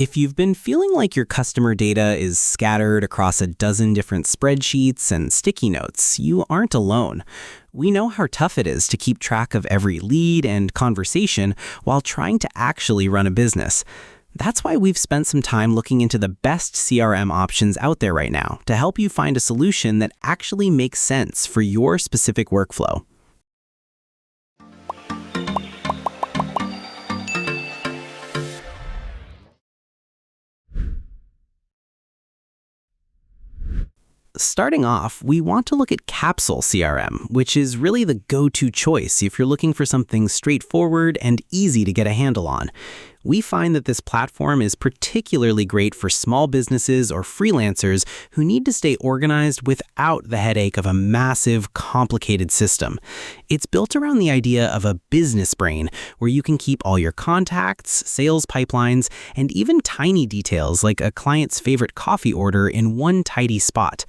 If you've been feeling like your customer data is scattered across a dozen different spreadsheets and sticky notes, you aren't alone. We know how tough it is to keep track of every lead and conversation while trying to actually run a business. That's why we've spent some time looking into the best CRM options out there right now to help you find a solution that actually makes sense for your specific workflow. Starting off, we want to look at Capsule CRM, which is really the go-to choice if you're looking for something straightforward and easy to get a handle on. We find that this platform is particularly great for small businesses or freelancers who need to stay organized without the headache of a massive, complicated system. It's built around the idea of a business brain where you can keep all your contacts, sales pipelines, and even tiny details like a client's favorite coffee order in one tidy spot.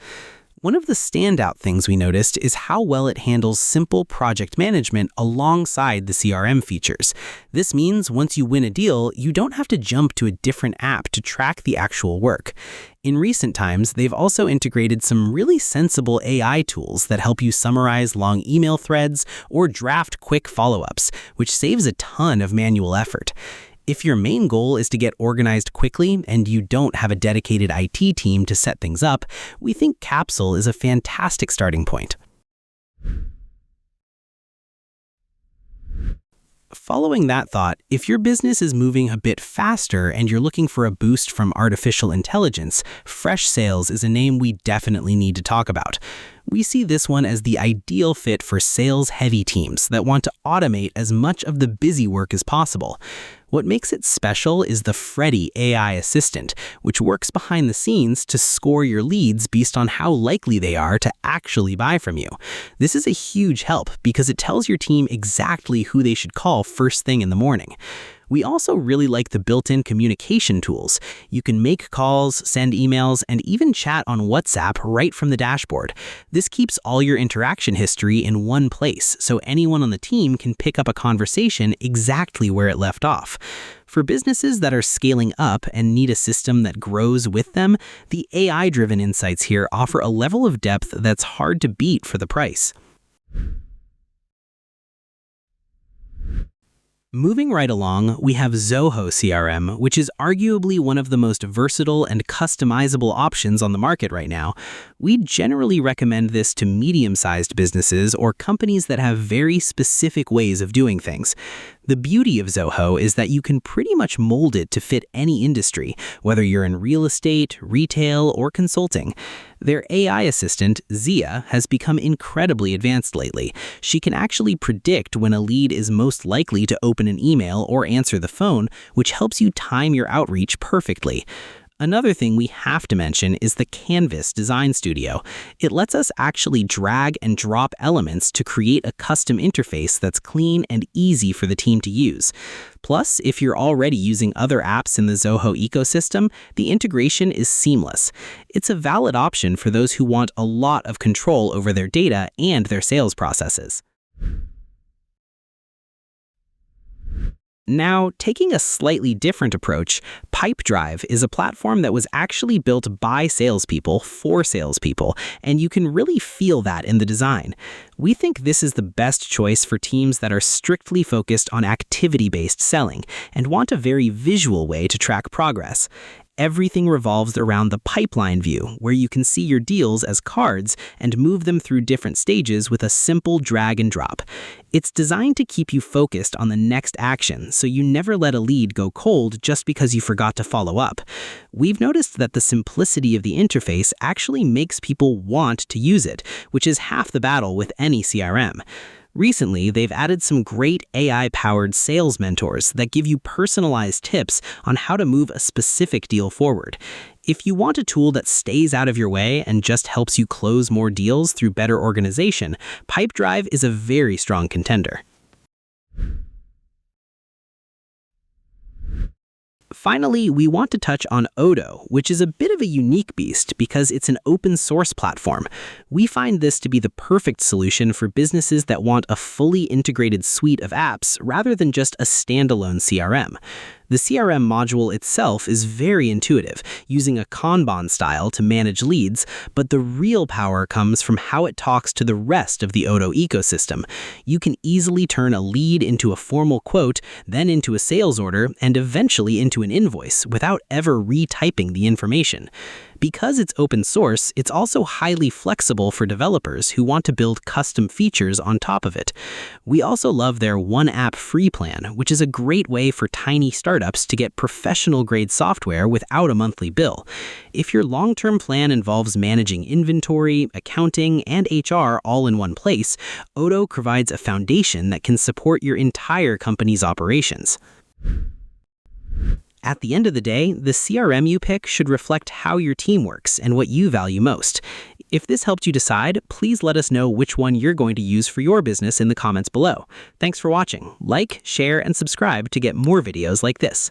One of the standout things we noticed is how well it handles simple project management alongside the CRM features. This means once you win a deal, you don't have to jump to a different app to track the actual work. In recent times, they've also integrated some really sensible AI tools that help you summarize long email threads or draft quick follow-ups, which saves a ton of manual effort. If your main goal is to get organized quickly and you don't have a dedicated IT team to set things up, we think Capsule is a fantastic starting point. Following that thought, if your business is moving a bit faster and you're looking for a boost from artificial intelligence, Freshsales is a name we definitely need to talk about. We see this one as the ideal fit for sales-heavy teams that want to automate as much of the busy work as possible. What makes it special is the Freddy AI assistant, which works behind the scenes to score your leads based on how likely they are to actually buy from you. This is a huge help because it tells your team exactly who they should call first thing in the morning. We also really like the built-in communication tools. You can make calls, send emails, and even chat on WhatsApp right from the dashboard. This keeps all your interaction history in one place, so anyone on the team can pick up a conversation exactly where it left off. For businesses that are scaling up and need a system that grows with them, the AI-driven insights here offer a level of depth that's hard to beat for the price. Moving right along, we have Zoho CRM, which is arguably one of the most versatile and customizable options on the market right now. We generally recommend this to medium-sized businesses or companies that have very specific ways of doing things. The beauty of Zoho is that you can pretty much mold it to fit any industry, whether you're in real estate, retail, or consulting. Their AI assistant, Zia, has become incredibly advanced lately. She can actually predict when a lead is most likely to open an email or answer the phone, which helps you time your outreach perfectly. Another thing we have to mention is the Canvas Design Studio. It lets us actually drag and drop elements to create a custom interface that's clean and easy for the team to use. Plus, if you're already using other apps in the Zoho ecosystem, the integration is seamless. It's a valid option for those who want a lot of control over their data and their sales processes. Now, taking a slightly different approach, Pipedrive is a platform that was actually built by salespeople for salespeople, and you can really feel that in the design. We think this is the best choice for teams that are strictly focused on activity-based selling and want a very visual way to track progress. Everything revolves around the pipeline view, where you can see your deals as cards and move them through different stages with a simple drag and drop. It's designed to keep you focused on the next action, so you never let a lead go cold just because you forgot to follow up. We've noticed that the simplicity of the interface actually makes people want to use it, which is half the battle with any CRM. Recently, they've added some great AI-powered sales mentors that give you personalized tips on how to move a specific deal forward. If you want a tool that stays out of your way and just helps you close more deals through better organization, Pipedrive is a very strong contender. Finally, we want to touch on Odoo, which is a bit of a unique beast because it's an open source platform. We find this to be the perfect solution for businesses that want a fully integrated suite of apps rather than just a standalone CRM. The CRM module itself is very intuitive, using a Kanban style to manage leads, but the real power comes from how it talks to the rest of the Odoo ecosystem. You can easily turn a lead into a formal quote, then into a sales order, and eventually into an invoice without ever retyping the information. Because it's open source, it's also highly flexible for developers who want to build custom features on top of it. We also love their One App free plan, which is a great way for tiny startups to get professional-grade software without a monthly bill. If your long-term plan involves managing inventory, accounting, and HR all in one place, Odoo provides a foundation that can support your entire company's operations. At the end of the day, the CRM you pick should reflect how your team works and what you value most. If this helped you decide, please let us know which one you're going to use for your business in the comments below. Thanks for watching. Like, share, and subscribe to get more videos like this.